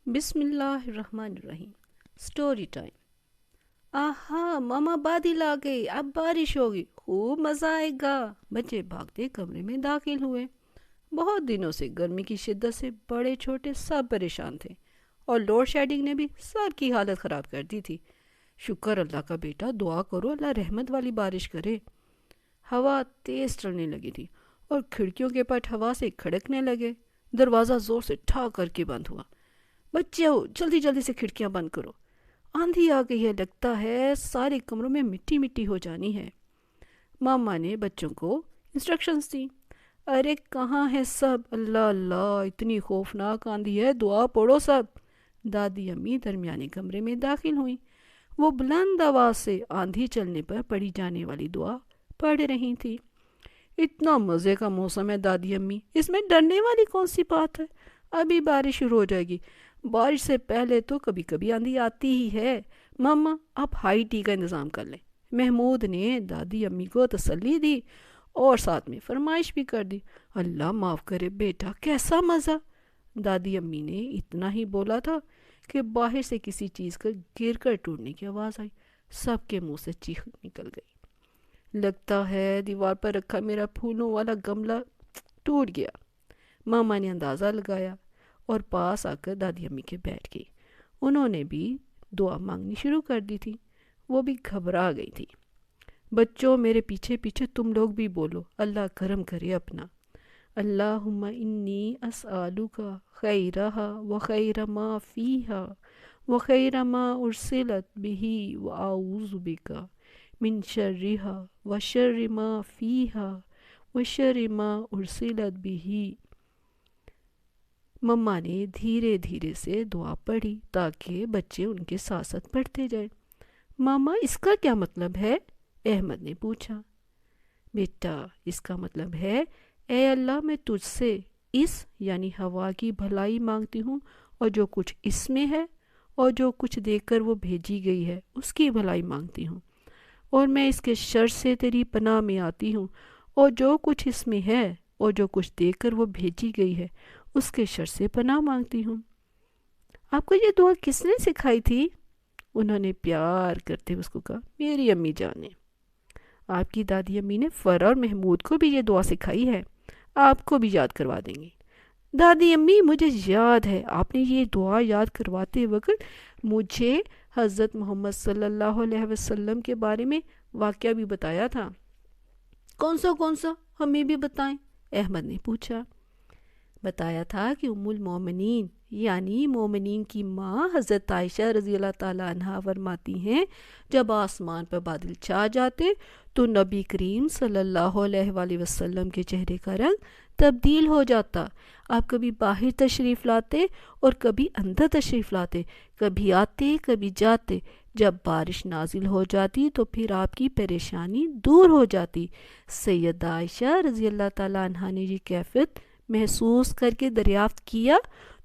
بسم اللہ الرحمن الرحیم۔ Story time. آہا ماما بادل آ گئی، اب بارش ہوگی، خوب مزہ آئے گا۔ بچے بھاگتے کمرے میں داخل ہوئے۔ بہت دنوں سے گرمی کی شدت سے بڑے چھوٹے سب پریشان تھے، اور لوڈ شیڈنگ نے بھی سب کی حالت خراب کر دی تھی۔ شکر اللہ کا بیٹا، دعا کرو اللہ رحمت والی بارش کرے۔ ہوا تیز چلنے لگی تھی اور کھڑکیوں کے پٹ ہوا سے کھڑکنے لگے۔ دروازہ زور سے ٹھا کر کے بند ہوا۔ بچے ہو، جلدی جلدی سے کھڑکیاں بند کرو، آندھی آ گئی ہے، لگتا ہے سارے کمروں میں مٹی مٹی ہو جانی ہے۔ ماما نے بچوں کو انسٹرکشنز دی۔ ارے کہاں ہے سب؟ اللہ اللہ، اتنی خوفناک آندھی ہے، دعا پڑھو سب۔ دادی امی درمیانے کمرے میں داخل ہوئیں۔ وہ بلند آواز سے آندھی چلنے پر پڑھی جانے والی دعا پڑھ رہی تھی۔ اتنا مزے کا موسم ہے دادی امی، اس میں ڈرنے والی کون سی بات ہے؟ ابھی بارش شروع ہو جائے گی، بارش سے پہلے تو کبھی کبھی آندھی آتی ہی ہے۔ ماما آپ ہائی ٹی کا انتظام کر لیں۔ محمود نے دادی امی کو تسلی دی اور ساتھ میں فرمائش بھی کر دی۔ اللہ معاف کرے بیٹا، کیسا مزہ۔ دادی امی نے اتنا ہی بولا تھا کہ باہر سے کسی چیز کا گر کر ٹوٹنے کی آواز آئی۔ سب کے منہ سے چیخ نکل گئی۔ لگتا ہے دیوار پر رکھا میرا پھولوں والا گملہ ٹوٹ گیا۔ ماما نے اندازہ لگایا اور پاس آ کر دادی امی کے بیٹھ گئی۔ انہوں نے بھی دعا مانگنی شروع کر دی تھی۔ وہ بھی گھبرا گئی تھی۔ بچوں میرے پیچھے پیچھے تم لوگ بھی بولو، اللہ کرم کرے اپنا۔ اللہم انی اسألک خیرہا و خیر ما فیہا و خیر ما ارسلت بہ و اعوذ بک من شرہا و شر ما فیہا و شر ما ارسلت بہ۔ مما نے دھیرے دھیرے سے دعا پڑھی تاکہ بچے ان کے ساتھ ساتھ پڑھتے جائیں۔ ماما اس کا کیا مطلب ہے؟ احمد نے پوچھا۔ بیٹا اس کا مطلب ہے، اے اللہ میں تجھ سے اس یعنی ہوا کی بھلائی مانگتی ہوں، اور جو کچھ اس میں ہے اور جو کچھ دے کر وہ بھیجی گئی ہے اس کی بھلائی مانگتی ہوں، اور میں اس کے شر سے تیری پناہ میں آتی ہوں، اور جو کچھ اس میں ہے اور جو کچھ دے کر وہ بھیجی گئی ہے اس کے شر سے پناہ مانگتی ہوں۔ آپ کو یہ دعا کس نے سکھائی تھی؟ انہوں نے پیار کرتے ہوئے اس کو کہا، میری امی جان نے۔ آپ کی دادی امی نے فرا اور محمود کو بھی یہ دعا سکھائی ہے، آپ کو بھی یاد کروا دیں گی۔ دادی امی مجھے یاد ہے، آپ نے یہ دعا یاد کرواتے وقت مجھے حضرت محمد صلی اللہ علیہ وسلم کے بارے میں واقعہ بھی بتایا تھا۔ کون سا ہمیں بھی بتائیں، احمد نے پوچھا۔ بتایا تھا کہ ام المومنین یعنی مومنین کی ماں حضرت عائشہ رضی اللہ تعالیٰ عنہا فرماتی ہیں، جب آسمان پر بادل چھا جاتے تو نبی کریم صلی اللہ علیہ وآلہ وسلم کے چہرے کا رنگ تبدیل ہو جاتا۔ آپ کبھی باہر تشریف لاتے اور کبھی اندر تشریف لاتے، کبھی آتے کبھی جاتے۔ جب بارش نازل ہو جاتی تو پھر آپ کی پریشانی دور ہو جاتی۔ سیدہ عائشہ رضی اللہ تعالیٰ عنہا نے یہ کیفیت محسوس کر کے دریافت کیا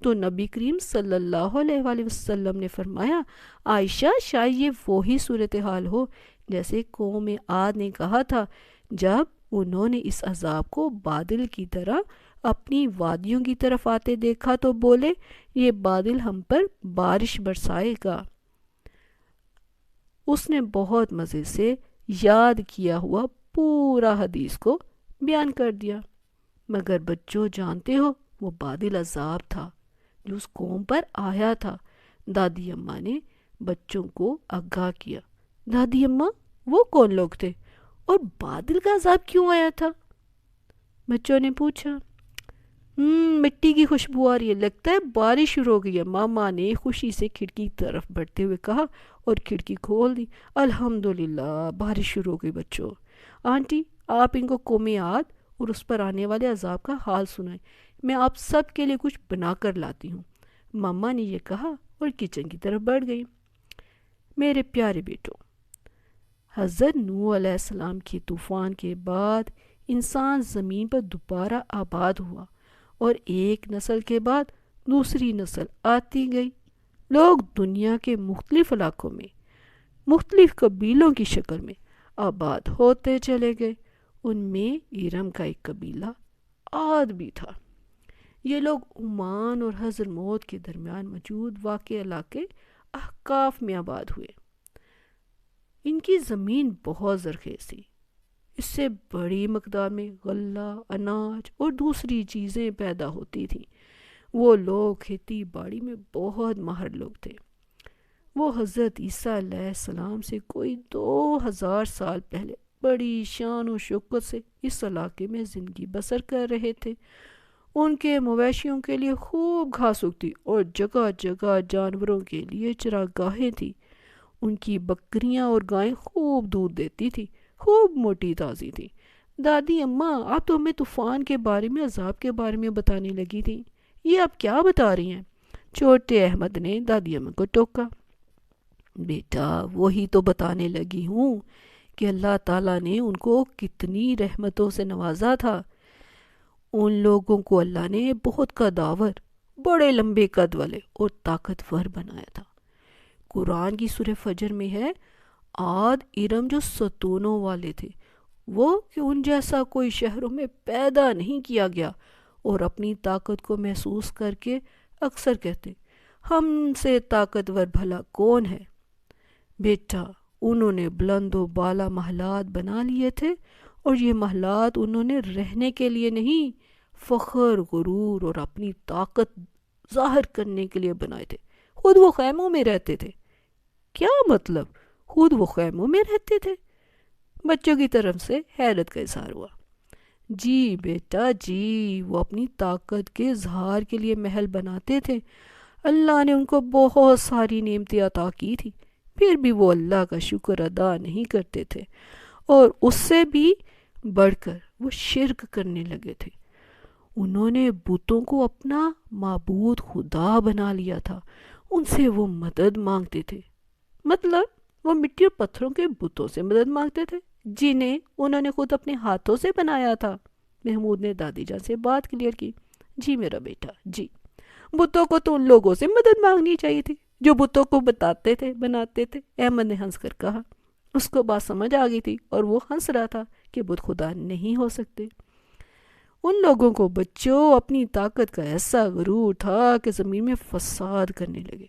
تو نبی کریم صلی اللہ علیہ وآلہ وسلم نے فرمایا، عائشہ شاید یہ وہی صورتحال ہو جیسے قوم عاد نے کہا تھا جب انہوں نے اس عذاب کو بادل کی طرح اپنی وادیوں کی طرف آتے دیکھا تو بولے، یہ بادل ہم پر بارش برسائے گا۔ اس نے بہت مزے سے یاد کیا ہوا پورا حدیث کو بیان کر دیا۔ مگر بچوں جانتے ہو وہ بادل عذاب تھا جو اس قوم پر آیا تھا۔ دادی اماں نے بچوں کو آگاہ کیا۔ دادی اماں وہ کون لوگ تھے اور بادل کا عذاب کیوں آیا تھا؟ بچوں نے پوچھا۔ مٹی کی خوشبو آ رہی ہے، لگتا ہے بارش شروع ہو گئی ہے، ماما نے خوشی سے کھڑکی کی طرف بڑھتے ہوئے کہا اور کھڑکی کھول دی۔ الحمدللہ بارش شروع ہو گئی۔ بچوں آنٹی آپ ان کو قوم عاد اور اس پر آنے والے عذاب کا حال سنائیں، میں آپ سب کے لیے کچھ بنا کر لاتی ہوں۔ ماما نے یہ کہا اور کچن کی طرف بڑھ گئی۔ میرے پیارے بیٹوں، حضرت نوح علیہ السلام کے طوفان کے بعد انسان زمین پر دوبارہ آباد ہوا، اور ایک نسل کے بعد دوسری نسل آتی گئی۔ لوگ دنیا کے مختلف علاقوں میں مختلف قبیلوں کی شکل میں آباد ہوتے چلے گئے۔ ان میں ارم کا ایک قبیلہ عاد بھی تھا۔ یہ لوگ عمان اور حضرموت کے درمیان موجود واقع علاقے احقاف میں آباد ہوئے۔ ان کی زمین بہت زرخیز تھی، اس سے بڑی مقدار میں غلہ، اناج اور دوسری چیزیں پیدا ہوتی تھیں۔ وہ لوگ کھیتی باڑی میں بہت ماہر لوگ تھے۔ وہ حضرت عیسیٰ علیہ السلام سے کوئی 2000 سال پہلے بڑی شان و شوکت سے اس علاقے میں زندگی بسر کر رہے تھے۔ ان کے مویشیوں کے لیے خوب گھاس اگتی اور جگہ جگہ جانوروں کے لیے چراگاہیں تھیں۔ ان کی بکریاں اور گائیں خوب دودھ دیتی تھی، خوب موٹی تازی تھی۔ دادی اماں، آپ تو ہمیں طوفان کے بارے میں، عذاب کے بارے میں بتانے لگی تھی، یہ آپ کیا بتا رہی ہیں؟ چھوٹے احمد نے دادی اماں کو ٹوکا۔ بیٹا، وہی تو بتانے لگی ہوں کہ اللہ تعالیٰ نے ان کو کتنی رحمتوں سے نوازا تھا۔ ان لوگوں کو اللہ نے بہت قداور، بڑے لمبے قد والے اور طاقتور بنایا تھا۔ قرآن کی سورہ فجر میں ہے، عاد ارم جو ستونوں والے تھے، وہ کہ ان جیسا کوئی شہروں میں پیدا نہیں کیا گیا، اور اپنی طاقت کو محسوس کر کے اکثر کہتے، ہم سے طاقتور بھلا کون ہے؟ بیٹا، انہوں نے بلند و بالا محلات بنا لیے تھے، اور یہ محلات انہوں نے رہنے کے لیے نہیں، فخر، غرور اور اپنی طاقت ظاہر کرنے کے لیے بنائے تھے۔ خود وہ خیموں میں رہتے تھے۔ کیا مطلب؟ خود وہ خیموں میں رہتے تھے؟ بچوں کی طرف سے حیرت کا اظہار ہوا۔ جی بیٹا جی، وہ اپنی طاقت کے اظہار کے لیے محل بناتے تھے۔ اللہ نے ان کو بہت ساری نعمتیں عطا کی تھی، پھر بھی وہ اللہ کا شکر ادا نہیں کرتے تھے، اور اس سے بھی بڑھ کر وہ شرک کرنے لگے تھے۔ انہوں نے بتوں کو اپنا معبود خدا بنا لیا تھا، ان سے وہ مدد مانگتے تھے۔ مطلب وہ مٹی اور پتھروں کے بتوں سے مدد مانگتے تھے جنہیں انہوں نے خود اپنے ہاتھوں سے بنایا تھا۔ محمود نے دادی جان سے بات کلیئر کی۔ جی میرا بیٹا جی، بتوں کو تو ان لوگوں سے مدد مانگنی چاہیے تھی جو بتوں کو بتاتے تھے، بناتے تھے، احمد نے ہنس کر کہا۔ اس کو بات سمجھ آ گئی تھی اور وہ ہنس رہا تھا کہ بت خدا نہیں ہو سکتے۔ ان لوگوں کو بچوں اپنی طاقت کا ایسا غرور تھا کہ زمین میں فساد کرنے لگے،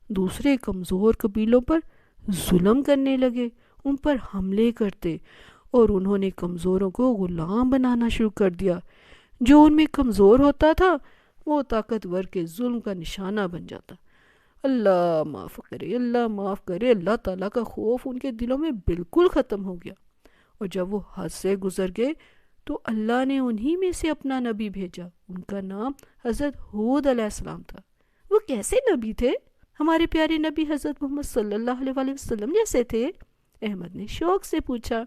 دوسرے کمزور قبیلوں پر ظلم کرنے لگے، ان پر حملے کرتے، اور انہوں نے کمزوروں کو غلام بنانا شروع کر دیا۔ جو ان میں کمزور ہوتا تھا وہ طاقتور کے ظلم کا نشانہ بن جاتا۔ اللہ معاف کرے، اللہ معاف کرے۔ اللہ تعالیٰ کا خوف ان کے دلوں میں بالکل ختم ہو گیا، اور جب وہ حد سے گزر گئے تو اللہ نے انہی میں سے اپنا نبی بھیجا۔ ان کا نام حضرت ہود علیہ السلام تھا۔ وہ کیسے نبی تھے؟ ہمارے پیارے نبی حضرت محمد صلی اللہ علیہ وسلم جیسے تھے؟ احمد نے شوق سے پوچھا۔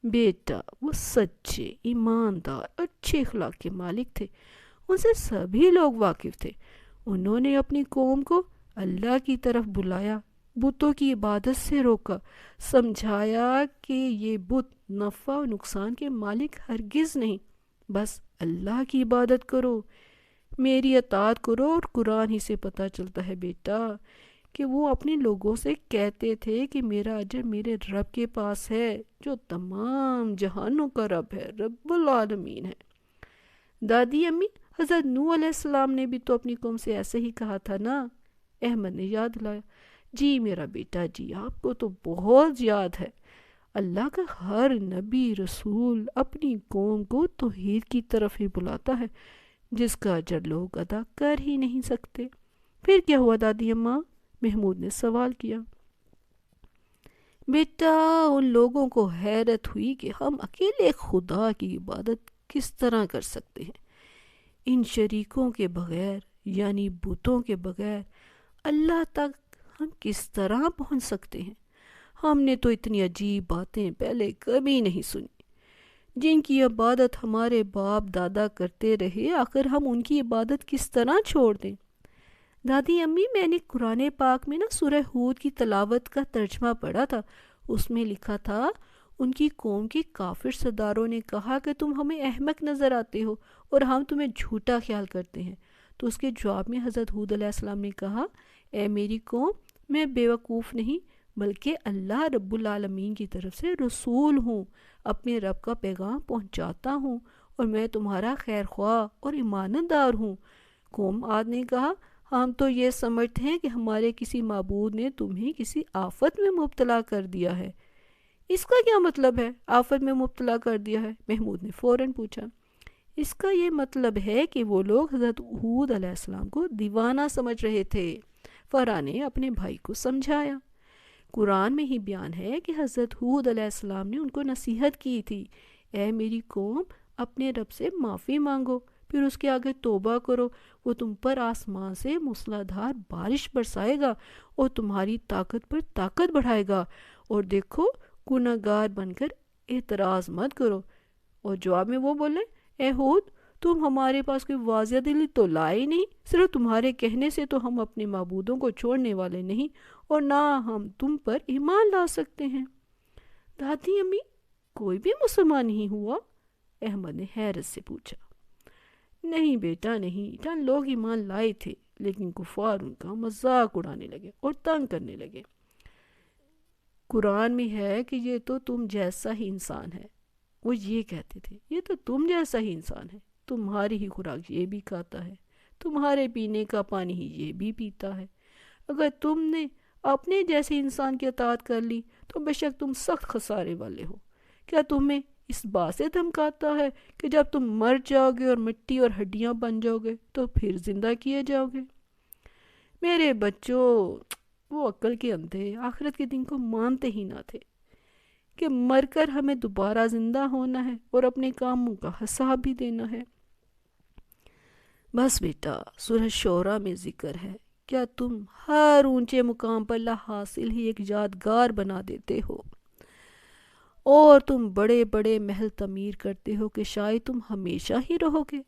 بیٹا، وہ سچے، ایماندار، اچھے اخلاق کے مالک تھے، ان سے سبھی لوگ واقف تھے۔ انہوں نے اپنی قوم کو اللہ کی طرف بلایا، بتوں کی عبادت سے روکا، سمجھایا کہ یہ بت نفع و نقصان کے مالک ہرگز نہیں، بس اللہ کی عبادت کرو، میری اطاعت کرو۔ اور قرآن ہی سے پتہ چلتا ہے بیٹا کہ وہ اپنے لوگوں سے کہتے تھے کہ میرا اجر میرے رب کے پاس ہے جو تمام جہانوں کا رب ہے، رب العالمین ہے۔ دادی امی، حضرت نوح علیہ السلام نے بھی تو اپنی قوم سے ایسے ہی کہا تھا نا؟ احمد نے یاد دلایا۔ جی میرا بیٹا جی، آپ کو تو بہت یاد ہے۔ اللہ کا ہر نبی رسول اپنی قوم کو توحید کی طرف ہی بلاتا ہے، جس کا اجر لوگ ادا کر ہی نہیں سکتے۔ پھر کیا ہوا دادی اماں؟ محمود نے سوال کیا۔ بیٹا، ان لوگوں کو حیرت ہوئی کہ ہم اکیلے خدا کی عبادت کس طرح کر سکتے ہیں، ان شریکوں کے بغیر، یعنی بتوں کے بغیر اللہ تک ہم کس طرح پہنچ سکتے ہیں؟ ہم نے تو اتنی عجیب باتیں پہلے کبھی نہیں سنی، جن کی عبادت ہمارے باپ دادا کرتے رہے، آخر ہم ان کی عبادت کس طرح چھوڑ دیں؟ دادی امی، میں نے قرآن پاک میں سورہ ہود کی تلاوت کا ترجمہ پڑھا تھا، اس میں لکھا تھا ان کی قوم کے کافر سرداروں نے کہا کہ تم ہمیں احمق نظر آتے ہو اور ہم تمہیں جھوٹا خیال کرتے ہیں۔ تو اس کے جواب میں حضرت ہود علیہ السلام نے کہا، اے میری قوم، میں بیوقوف نہیں بلکہ اللہ رب العالمین کی طرف سے رسول ہوں، اپنے رب کا پیغام پہنچاتا ہوں، اور میں تمہارا خیر خواہ اور ایمانت دار ہوں۔ قوم عاد نے کہا، ہم تو یہ سمجھتے ہیں کہ ہمارے کسی معبود نے تمہیں کسی آفت میں مبتلا کر دیا ہے۔ اس کا کیا مطلب ہے آفت میں مبتلا کر دیا ہے؟ محمود نے فوراً پوچھا۔ اس کا یہ مطلب ہے کہ وہ لوگ حضرت ہود علیہ السلام کو دیوانہ سمجھ رہے تھے۔ فرح نے اپنے بھائی کو سمجھایا۔ قرآن میں ہی بیان ہے کہ حضرت ہود علیہ السلام نے ان کو نصیحت کی تھی، اے میری قوم، اپنے رب سے معافی مانگو، پھر اس کے آگے توبہ کرو، وہ تم پر آسمان سے موسلا دھار بارش برسائے گا اور تمہاری طاقت پر طاقت بڑھائے گا، اور دیکھو گناہ گار بن کر اعتراض مت کرو۔ اور جواب میں وہ بولے، اے ہود، تم ہمارے پاس کوئی واضح دلیل تو لائے نہیں، صرف تمہارے کہنے سے تو ہم اپنے معبودوں کو چھوڑنے والے نہیں، اور نہ ہم تم پر ایمان لا سکتے ہیں۔ دادی امی، کوئی بھی مسلمان نہیں ہوا؟ احمد نے حیرت سے پوچھا۔ نہیں بیٹا نہیں، چند لوگ ایمان لائے تھے، لیکن کفار ان کا مذاق اڑانے لگے اور تنگ کرنے لگے۔ قرآن میں ہے کہ یہ تو تم جیسا ہی انسان ہے۔ وہ یہ کہتے تھے، یہ تو تم جیسا ہی انسان ہے، تمہاری ہی خوراک یہ بھی کھاتا ہے، تمہارے پینے کا پانی ہی یہ بھی پیتا ہے۔ اگر تم نے اپنے جیسے انسان کی اطاعت کر لی تو بے شک تم سخت خسارے والے ہو۔ کیا تمہیں اس بات سے دھمکاتا ہے کہ جب تم مر جاؤ گے اور مٹی اور ہڈیاں بن جاؤ گے تو پھر زندہ کیے جاؤ گے؟ میرے بچوں، وہ عقل کے اندھے آخرت کے دن کو مانتے ہی نہ تھے کہ مر کر ہمیں دوبارہ زندہ ہونا ہے اور اپنے کاموں کا حساب بھی دینا ہے۔ بس بیٹا، سورہ شعراء میں ذکر ہے، کیا تم ہر اونچے مقام پر لا حاصل ہی ایک یادگار بنا دیتے ہو، اور تم بڑے بڑے محل تعمیر کرتے ہو کہ شاید تم ہمیشہ ہی رہو گے،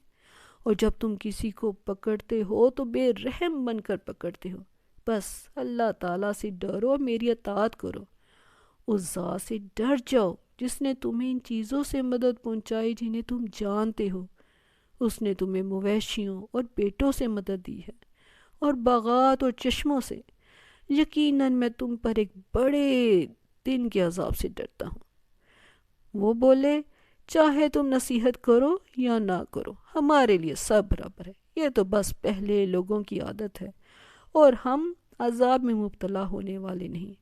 اور جب تم کسی کو پکڑتے ہو تو بے رحم بن کر پکڑتے ہو۔ بس اللہ تعالیٰ سے ڈرو اور میری اطاعت کرو۔ اس ذات سے ڈر جاؤ جس نے تمہیں ان چیزوں سے مدد پہنچائی جنہیں تم جانتے ہو۔ اس نے تمہیں مویشیوں اور بیٹوں سے مدد دی ہے، اور باغات اور چشموں سے۔ یقیناً میں تم پر ایک بڑے دن کے عذاب سے ڈرتا ہوں۔ وہ بولے، چاہے تم نصیحت کرو یا نہ کرو، ہمارے لیے سب برابر ہے، یہ تو بس پہلے لوگوں کی عادت ہے، اور ہم عذاب میں مبتلا ہونے والے نہیں۔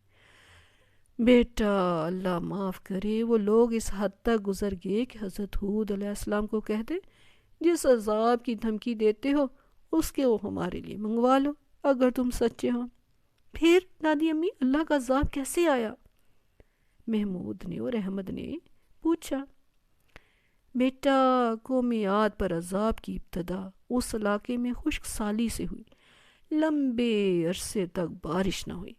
بیٹا، اللہ معاف کرے، وہ لوگ اس حد تک گزر گئے کہ حضرت ہود علیہ السلام کو کہتے، جس عذاب کی دھمکی دیتے ہو اس کے وہ ہمارے لیے منگوا لو اگر تم سچے ہو۔ پھر دادی امی، اللہ کا عذاب کیسے آیا؟ محمود نے اور احمد نے پوچھا۔ بیٹا، قوم عاد پر عذاب کی ابتدا اس علاقے میں خشک سالی سے ہوئی۔ لمبے عرصے تک بارش نہ ہوئی،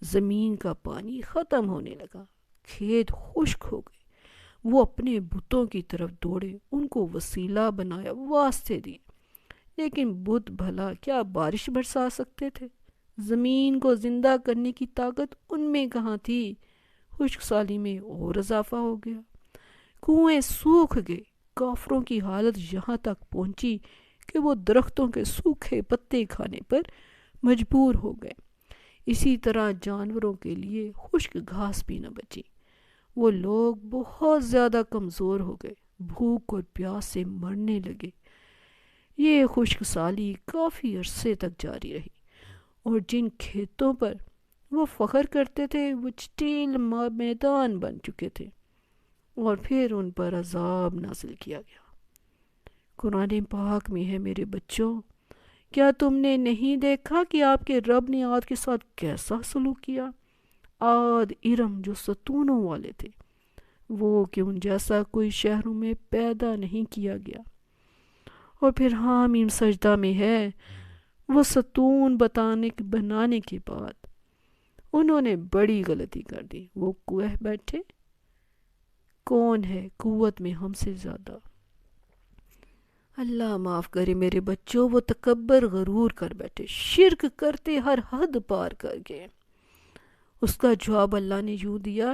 زمین کا پانی ختم ہونے لگا، کھیت خشک ہو گئے۔ وہ اپنے بتوں کی طرف دوڑے، ان کو وسیلہ بنایا، واسطے دیے، لیکن بت بھلا کیا بارش برسا سکتے تھے؟ زمین کو زندہ کرنے کی طاقت ان میں کہاں تھی؟ خشک سالی میں اور اضافہ ہو گیا، کنویں سوکھ گئے۔ کافروں کی حالت یہاں تک پہنچی کہ وہ درختوں کے سوکھے پتے کھانے پر مجبور ہو گئے۔ اسی طرح جانوروں کے لیے خشک گھاس بھی نہ بچی۔ وہ لوگ بہت زیادہ کمزور ہو گئے، بھوک اور پیاس سے مرنے لگے۔ یہ خشک سالی کافی عرصے تک جاری رہی، اور جن کھیتوں پر وہ فخر کرتے تھے وہ چٹیل میدان بن چکے تھے، اور پھر ان پر عذاب نازل کیا گیا۔ قرآن پاک میں ہے، میرے بچوں، کیا تم نے نہیں دیکھا کہ آپ کے رب نے عاد کے ساتھ کیسا سلوک کیا؟ عاد ارم جو ستونوں والے تھے، وہ کہ ان جیسا کوئی شہروں میں پیدا نہیں کیا گیا۔ اور پھر حامیم سجدہ میں ہے، وہ ستون بنانے کے بعد انہوں نے بڑی غلطی کر دی۔ وہ کوہ بیٹھے، کون ہے قوت میں ہم سے زیادہ؟ اللہ معاف کرے میرے بچوں، وہ تکبر غرور کر بیٹھے، شرک کرتے ہر حد پار کر گئے۔ اس کا جواب اللہ نے یوں دیا،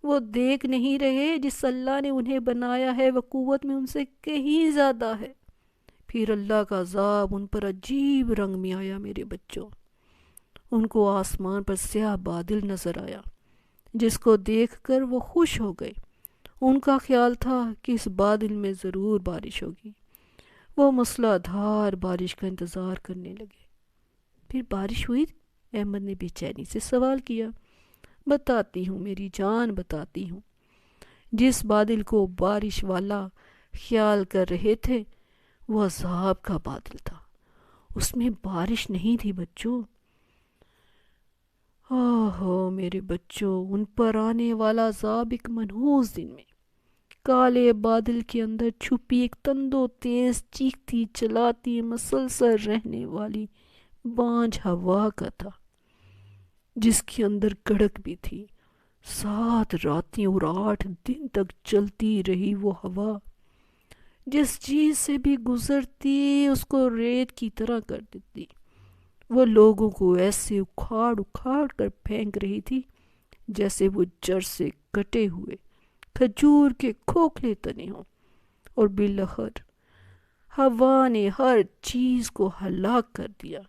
وہ دیکھ نہیں رہے جس اللہ نے انہیں بنایا ہے وہ قوت میں ان سے کہیں زیادہ ہے۔ پھر اللہ کا عذاب ان پر عجیب رنگ میں آیا میرے بچوں۔ ان کو آسمان پر سیاہ بادل نظر آیا، جس کو دیکھ کر وہ خوش ہو گئے، ان کا خیال تھا کہ اس بادل میں ضرور بارش ہوگی۔ وہ موسلا دھار بارش کا انتظار کرنے لگے۔ پھر بارش ہوئی؟ احمد نے بے چینی سے سوال کیا۔ بتاتی ہوں میری جان، بتاتی ہوں۔ جس بادل کو بارش والا خیال کر رہے تھے وہ عذاب کا بادل تھا، اس میں بارش نہیں تھی بچوں۔ اوہو میرے بچوں، ان پر آنے والا عذاب ایک منحوس دن میں کالے بادل کے اندر چھپی ایک تندو تیز چیختی چلاتی مسلسل رہنے والی بانجھ ہوا کا تھا، جس کے اندر کڑک بھی تھی۔ 7 راتیں اور 8 دن تک چلتی رہی وہ ہوا، جس چیز سے بھی گزرتی اس کو ریت کی طرح کر دیتی۔ وہ لوگوں کو ایسے اکھاڑ اکھاڑ کر پھینک رہی تھی جیسے وہ جڑ سے کٹے ہوئے کھجور کے کھوکھلے تنے ہوں، اور بالآخر ہوا نے ہر چیز کو ہلاک کر دیا۔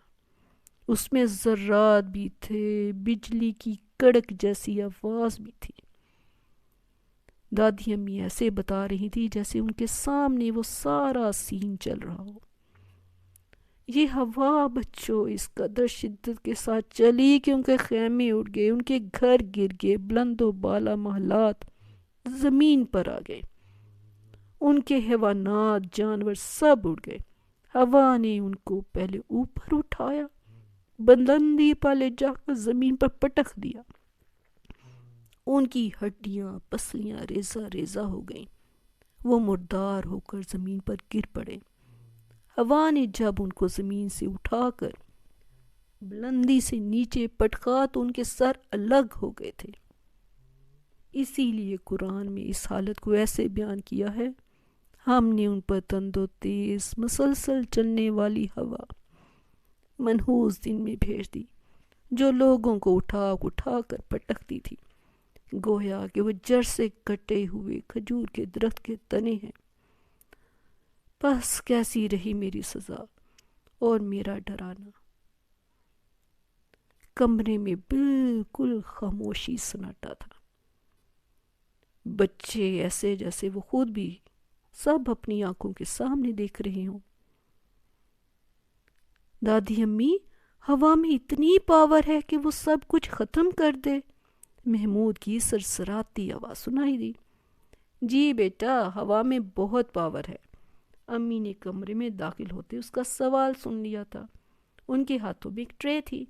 اس میں ذرات بھی تھے، بجلی کی کڑک جیسی آواز بھی تھی۔ دادی امی ایسے بتا رہی تھی جیسے ان کے سامنے وہ سارا سین چل رہا ہو۔ یہ ہوا بچوں اس قدر شدت کے ساتھ چلی کہ ان کے خیمے اڑ گئے، ان کے گھر گر گئے، بلند و بالا محلات زمین پر آ گئے، ان کے حیوانات جانور سب اڑ گئے۔ ہوا نے ان کو پہلے اوپر اٹھایا، بلندی پر لے جا کر زمین پر پٹک دیا۔ ان کی ہڈیاں پسلیاں ریزہ ریزہ ہو گئیں، وہ مردار ہو کر زمین پر گر پڑے۔ ہوا نے جب ان کو زمین سے اٹھا کر بلندی سے نیچے پٹکا تو ان کے سر الگ ہو گئے تھے۔ اسی لیے قرآن میں اس حالت کو ایسے بیان کیا ہے، ہم نے ان پر تند و تیز مسلسل چلنے والی ہوا منحوس دن میں بھیج دی، جو لوگوں کو اٹھا اٹھا کر پٹکتی تھی، گویا کہ وہ جڑ سے کٹے ہوئے کھجور کے درخت کے تنے ہیں۔ بس کیسی رہی میری سزا اور میرا ڈرانا۔ کمرے میں بالکل خاموشی سناٹا تھا۔ بچے ایسے جیسے وہ خود بھی سب اپنی آنکھوں کے سامنے دیکھ رہے ہوں۔ دادی امی، ہوا میں اتنی پاور ہے کہ وہ سب کچھ ختم کر دے، محمود کی سرسراتی آواز سنائی دی۔ جی بیٹا، ہوا میں بہت پاور ہے۔ امی نے کمرے میں داخل ہوتے اس کا سوال سن لیا تھا۔ ان کے ہاتھوں میں ایک ٹرے تھی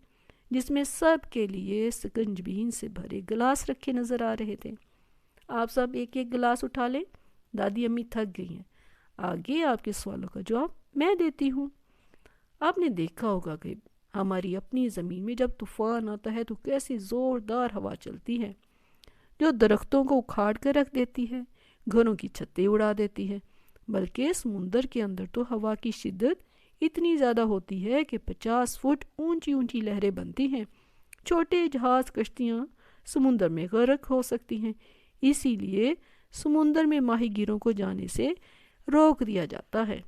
جس میں سب کے لیے سکنجبین سے بھرے گلاس رکھے نظر آ رہے تھے۔ آپ سب ایک ایک گلاس اٹھا لیں، دادی امی تھک گئی ہیں، آگے آپ کے سوالوں کا جواب میں دیتی ہوں۔ آپ نے دیکھا ہوگا کہ ہماری اپنی زمین میں جب طوفان آتا ہے تو کیسی زوردار ہوا چلتی ہے، جو درختوں کو اکھاڑ کر رکھ دیتی ہے، گھروں کی چھتیں اڑا دیتی ہے۔ بلکہ سمندر کے اندر تو ہوا کی شدت اتنی زیادہ ہوتی ہے کہ 50 فٹ اونچی اونچی لہریں بنتی ہیں، چھوٹے جہاز کشتیاں سمندر میں غرق ہو سکتی ہیں۔ اسی لیے سمندر میں ماہی گیروں کو جانے سے روک دیا جاتا ہے۔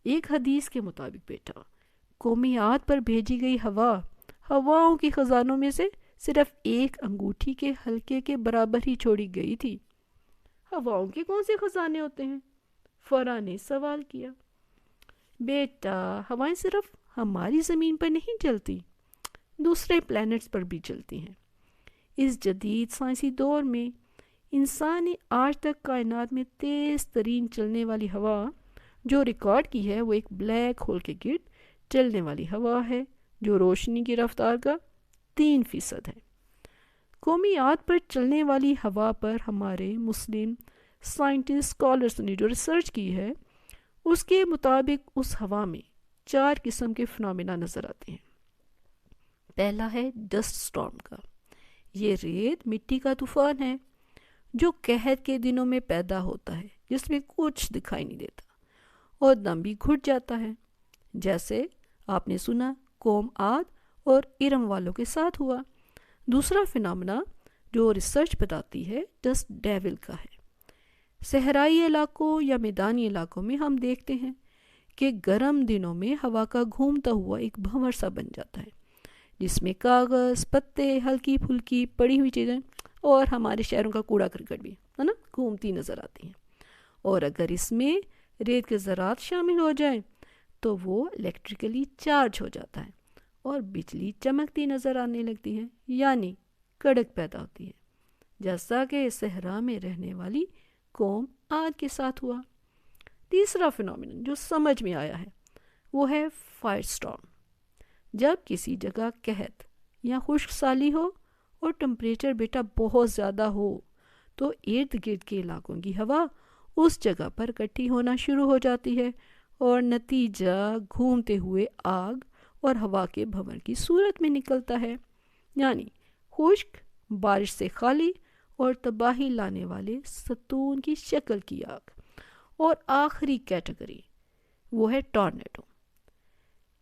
ایک حدیث کے مطابق بیٹا، قومیات پر بھیجی گئی ہواؤں کی خزانوں میں سے صرف ایک انگوٹھی کے حلقے کے برابر ہی چھوڑی گئی تھی۔ ہواؤں کے کون سے خزانے ہوتے ہیں؟ فرا نے سوال کیا۔ بیٹا، ہوائیں صرف ہماری زمین پر نہیں چلتی، دوسرے پلینٹس پر بھی چلتی ہیں۔ اس جدید سائنسی دور میں انسان نے آج تک کائنات میں تیز ترین چلنے والی ہوا جو ریکارڈ کی ہے وہ ایک بلیک ہول کے گرد چلنے والی ہوا ہے، جو روشنی کی رفتار کا 3% ہے۔ قومیات پر چلنے والی ہوا پر ہمارے مسلم سائنٹسٹ اسکالرس نے جو ریسرچ کی ہے اس کے مطابق اس ہوا میں 4 قسم کے فنامنا نظر آتے ہیں۔ پہلا ہے ڈسٹ سٹارم کا۔ یہ ریت مٹی کا طوفان ہے جو قحط کے دنوں میں پیدا ہوتا ہے، جس میں کچھ دکھائی نہیں دیتا اور دم بھی گھٹ جاتا ہے، جیسے آپ نے سنا قوم عاد اور ارم والوں کے ساتھ ہوا۔ دوسرا فنامنا جو ریسرچ بتاتی ہے ڈسٹ ڈیول کا ہے۔ صحرائی علاقوں یا میدانی علاقوں میں ہم دیکھتے ہیں کہ گرم دنوں میں ہوا کا گھومتا ہوا ایک بھنور سا بن جاتا ہے، جس میں کاغذ، پتے، ہلکی پھلکی پڑی ہوئی چیزیں اور ہمارے شہروں کا کوڑا کرکٹ بھی ہے نا، گھومتی نظر آتی ہیں، اور اگر اس میں ریت کے ذرات شامل ہو جائیں تو وہ الیکٹریکلی چارج ہو جاتا ہے اور بجلی چمکتی نظر آنے لگتی ہے، یعنی کڑک پیدا ہوتی ہے، جیسا کہ صحرا میں رہنے والی قوم آج کے ساتھ ہوا۔ تیسرا فنومینن جو سمجھ میں آیا ہے وہ ہے فائر سٹارم۔ جب کسی جگہ قحط یا خشک سالی ہو اور ٹمپریچر بیٹا بہت زیادہ ہو تو ارد گرد کے علاقوں کی ہوا اس جگہ پر اکٹھی ہونا شروع ہو جاتی ہے اور نتیجہ گھومتے ہوئے آگ اور ہوا کے بھنور کی صورت میں نکلتا ہے، یعنی خشک، بارش سے خالی اور تباہی لانے والے ستون کی شکل کی آگ۔ اور آخری کیٹیگری وہ ہے ٹورنیڈو۔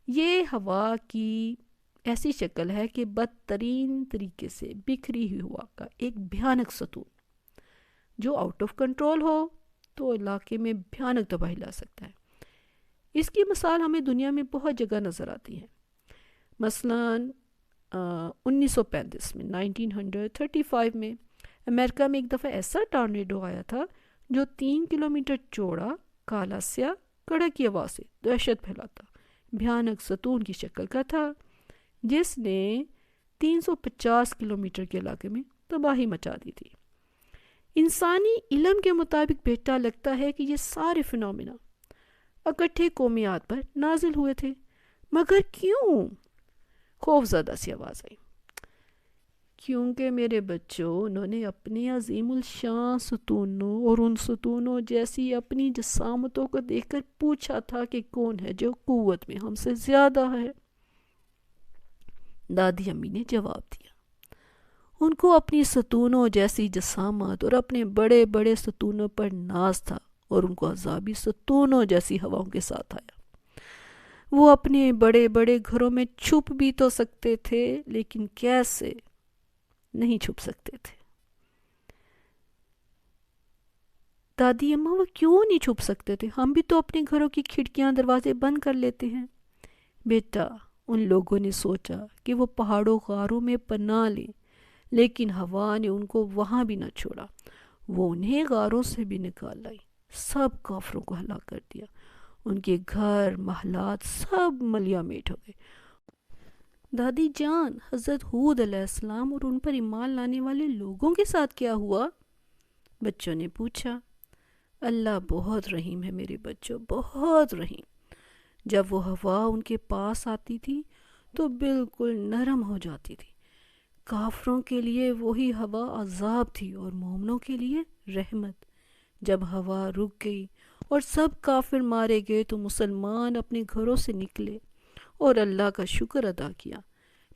یہ ہوا کی ایسی شکل ہے کہ بدترین طریقے سے بکھری ہوئی ہوا کا ایک بھیانک ستون جو آؤٹ آف کنٹرول ہو تو علاقے میں بھیانک تباہی لا سکتا ہے۔ اس کی مثال ہمیں دنیا میں بہت جگہ نظر آتی ہے۔ مثلاً 1935 میں 1935 میں امریکہ میں ایک دفعہ ایسا ٹارنیڈو آیا تھا جو 3 کلومیٹر چوڑا، کالا سیاہ، کڑک کی آواز سے دہشت پھیلاتا بھیانک ستون کی شکل کا تھا، جس نے 350 کلومیٹر کے علاقے میں تباہی مچا دی تھی۔ انسانی علم کے مطابق بیٹا لگتا ہے کہ یہ سارے فنومینا اکٹھے قومیات پر نازل ہوئے تھے، مگر کیوں؟ خوف زدہ سی آواز آئی۔ کیونکہ میرے بچوں، انہوں نے اپنے عظیم الشان ستونوں اور ان ستونوں جیسی اپنی جسامتوں کو دیکھ کر پوچھا تھا کہ کون ہے جو قوت میں ہم سے زیادہ ہے۔ دادی امی نے جواب دیا، ان کو اپنی ستونوں جیسی جسامت اور اپنے بڑے بڑے ستونوں پر ناز تھا، اور ان کو عذابی ستونوں جیسی ہواؤں کے ساتھ آیا۔ وہ اپنے بڑے بڑے گھروں میں چھپ بھی تو سکتے تھے، لیکن کیسے؟ نہیں چھپ سکتے تھے۔ دادی اماں، وہ کیوں نہیں چھپ سکتے تھے؟ ہم بھی تو اپنے گھروں کی کھڑکیاں دروازے بند کر لیتے ہیں۔ بیٹا، ان لوگوں نے سوچا کہ وہ پہاڑوں غاروں میں پناہ لیں، لیکن ہوا نے ان کو وہاں بھی نہ چھوڑا، وہ انہیں غاروں سے بھی نکال لائی، سب کافروں کو ہلاک کر دیا، ان کے گھر محلات سب ملیا میٹ ہو گئے۔ دادی جان، حضرت ہود علیہ السلام اور ان پر ایمان لانے والے لوگوں کے ساتھ کیا ہوا؟ بچوں نے پوچھا۔ اللہ بہت رحیم ہے میرے بچوں، بہت رحیم۔ جب وہ ہوا ان کے پاس آتی تھی تو بالکل نرم ہو جاتی تھی۔ کافروں کے لیے وہی ہوا عذاب تھی اور مومنوں کے لیے رحمت۔ جب ہوا رک گئی اور سب کافر مارے گئے تو مسلمان اپنے گھروں سے نکلے اور اللہ کا شکر ادا کیا۔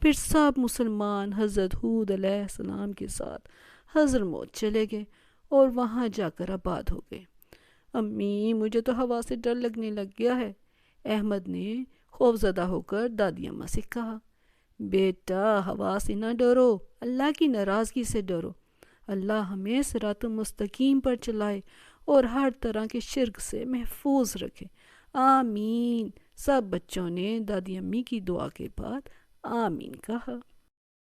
پھر سب مسلمان حضرت ہود علیہ السلام کے ساتھ حضرموت چلے گئے اور وہاں جا کر آباد ہو گئے۔ امی، مجھے تو ہوا سے ڈر لگنے لگ گیا ہے، احمد نے خوف زدہ ہو کر دادی اماں سے کہا۔ بیٹا، ہوا سے نہ ڈرو، اللہ کی ناراضگی سے ڈرو۔ اللہ ہمیں صراط مستقیم پر چلائے اور ہر طرح کے شرک سے محفوظ رکھے، آمین۔ سب بچوں نے دادی امی کی دعا کے بعد آمین کہا۔